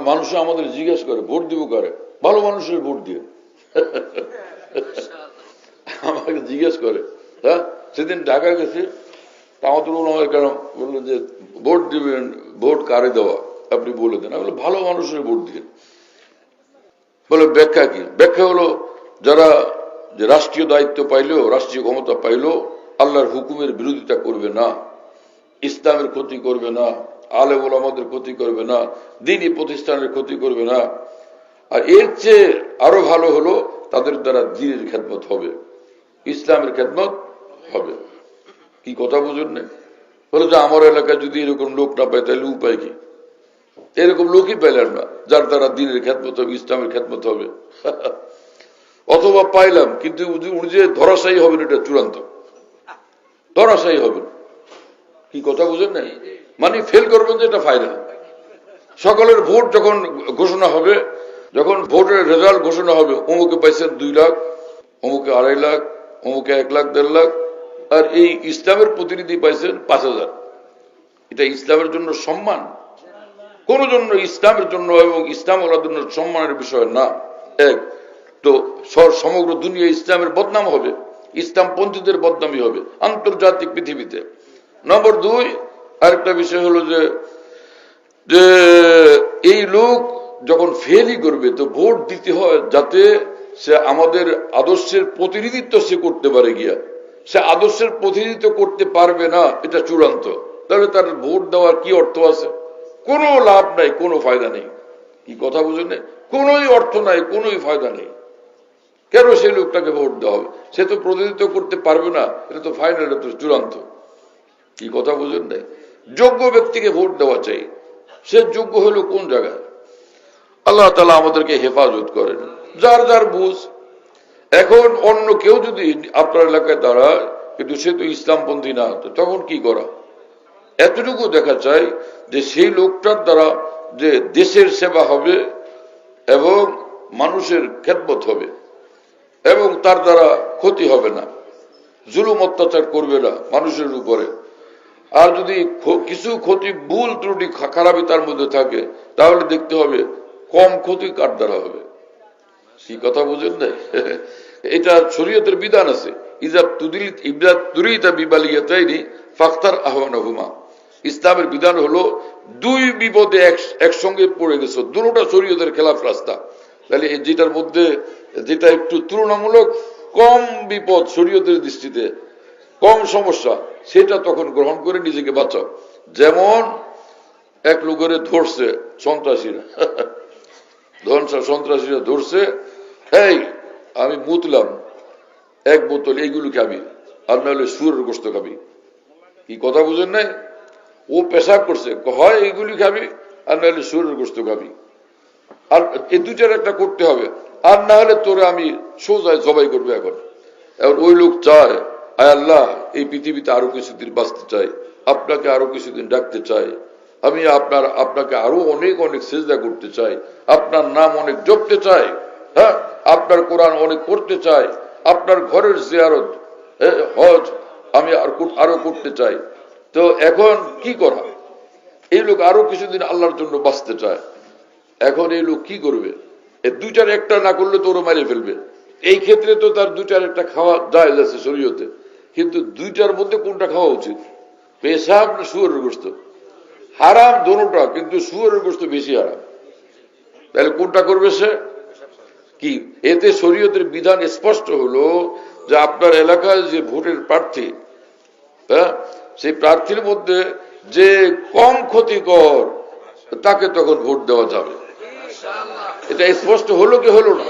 মানুষ আমাদের জিজ্ঞেস করে ভোট দিব করে, ভালো মানুষের ভোট দিয়ে আমাকে জিজ্ঞেস করে। হ্যাঁ, সেদিন ঢাকা গেছি, আমাদের কেন বললো যে ভোট দিবেন, ভোট কারে দেওয়া আপনি বলে দেন। আমি বললাম ভালো মানুষের ভোট দিয়ে। বলে ব্যাখ্যা কি? ব্যাখ্যা হলো যারা যে রাষ্ট্রীয় দায়িত্ব পাইলেও, রাষ্ট্রীয় ক্ষমতা পাইলেও আল্লাহর হুকুমের বিরোধিতা করবে না, ইসলামের ক্ষতি করবে না, আলেম ওলামাদের ক্ষতি করবে না, দ্বীনি প্রতিষ্ঠানের ক্ষতি করবে না, আর এর চেয়ে আরো ভালো হলো তাদের দ্বারা দ্বীনের খেদমত হবে, ইসলামের খেদমত হবে। কি কথা বুঝুন না? বলে যে আমার এলাকায় যদি এরকম লোক না পায় তাহলে উপায় কি? এরকম লোকই পাইলেন না যার দ্বারা দ্বীনের খেদমত হবে, ইসলামের খেদমত হবে। অথবা পাইলাম কিন্তু উনি যে ধরাশায়ী হবেন এটা চূড়ান্ত, ধরাশায়ী হবেন। কি কথা বুঝেন না? মানে ফেল করবেন যে এটা ফাইনাল। সকলের ভোট যখন ঘোষণা হবে, যখন ভোটের রেজাল্ট ঘোষণা হবে, অমুকে পাইছেন 2 লাখ, অমুকে 2.5 লাখ, অমুকে 1 লাখ 1.5 লাখ, আর এই ইসলামের প্রতিনিধি পাইছেন 5,000। এটা ইসলামের জন্য সম্মান? কোন জন্য ইসলামের জন্য এবং ইসলাম ওলার জন্য সম্মানের বিষয় না। এক তো সমগ্র দুনিয়া ইসলামের বদনাম হবে, ইসলাম পন্থীদের বদনামই হবে আন্তর্জাতিক পৃথিবীতে। নম্বর 2, আরেকটা বিষয় হলো যে এই লোক যখন ফেলই করবে তো ভোট দিতে হয় যাতে সে আমাদের আদর্শের প্রতিনিধিত্ব সে করতে পারে। গিয়া সে আদর্শের প্রতিনিধিত্ব করতে পারবে না, এটা চূড়ান্ত। তাহলে তার ভোট দেওয়ার কি অর্থ আছে? কোনো লাভ নাই, কোনো ফায়দা নেই। কি কথা বুঝেন? কোনোই অর্থ নাই, কোনোই ফায়দা নেই। কেন সেই লোকটাকে ভোট দেওয়া হবে? সে তো প্রতিনিধিত্ব করতে পারবে না, এটা তো ফাইনাল, এটা তো চূড়ান্ত। কি কথা বুঝেন নাই? যোগ্য ব্যক্তিকে ভোট দেওয়া চাই। সে যোগ্য হলো কোন জায়গায়? আল্লাহ তাআলা আমাদেরকে হেফাজত করেন। যার যার বুঝ। এখন অন্য কেউ যদি আপনার এলাকায় দাঁড়ায় কিন্তু সে তো ইসলামপন্থী না, তো তখন কি করা? এতটুকু দেখা চাই যে সেই লোকটার দ্বারা যে দেশের সেবা হবে এবং মানুষের খেদমত হবে এবং তার দ্বারা ক্ষতি হবে না, জুলুম অত্যাচার করবে না মানুষের উপরে। আর যদি কিছু ক্ষতি, ভুল ত্রুটি, খারাপি তার মধ্যে থাকে, তাহলে দেখতে হবে কম ক্ষতি কার দ্বারা হবে। কি কথা বুঝেন নাই? এটা শরীয়তের বিধান আছে। ইসলামের বিধান হলো 2 বিপদে একসঙ্গে পড়ে গেছো, দুটোটা শরীয়তের খেলাফ রাস্তা। তাহলে যেটার মধ্যে যেটা একটু তুলনামূলক কম বিপদ, শরীয়তের দৃষ্টিতে কম সমস্যা, সেটা তখন গ্রহণ করে নিজেকে বাঁচাও। যেমন এক লোকের ধরছে সন্ত্রাসীরা, সন্ত্রাসীরা ধরছে, এই আমি মুতলাম 1 বোতল, এইগুলো খাবি, আর নাহলে শুয়োরের গোশত খাবি। কি কথা বুঝেন নাই? ও পেশাব করছে, হয় এইগুলি খাবি আর নাহলে শুয়োরের গোশত খাবি, আর এই 2টার একটা করতে হবে, আর না হলে তোরে আমি সোজায় জবাই করবো। এখন ওই লোক চায়, আয় আল্লাহ, এই পৃথিবীতে আরো কিছুদিন বাঁচতে চাই, আপনাকে আরো কিছুদিন ডাকতে চাই, আমি আপনাকে আরো অনেক অনেক সিজদা করতে চাই, আপনার নাম অনেক জপতে চাই, হ্যাঁ, আপনার কোরআন অনেক পড়তে চাই, আপনার ঘরের জিয়ারত, হজ আমি আরো করতে চাই। তো এখন কি করা? এই লোক আরো কিছুদিন আল্লাহর জন্য বাঁচতে চায়। এখন এই লোক কি করবে? 2টার একটা না করলে তো ওরা মারিয়ে ফেলবে। এই ক্ষেত্রে তো তার 2টার একটা খাওয়া জায়েজ আছে শরীয়তে, কিন্তু 2টার মধ্যে কোনটা খাওয়া উচিত? পেশাব না শুয়োরের গোশত? হারাম দোনোটা, কিন্তু শুয়োরের গোশত বেশি হারাম। তাহলে কোনটা করবে সে? কি এতে শরীয়তের বিধান স্পষ্ট হলো যে আপনার এলাকায় যে ভোটের প্রার্থী, হ্যাঁ, সেই প্রার্থীর মধ্যে যে কম ক্ষতিকর তাকে তখন ভোট দেওয়া যাবে। এটা স্পষ্ট হলো কি হলো না?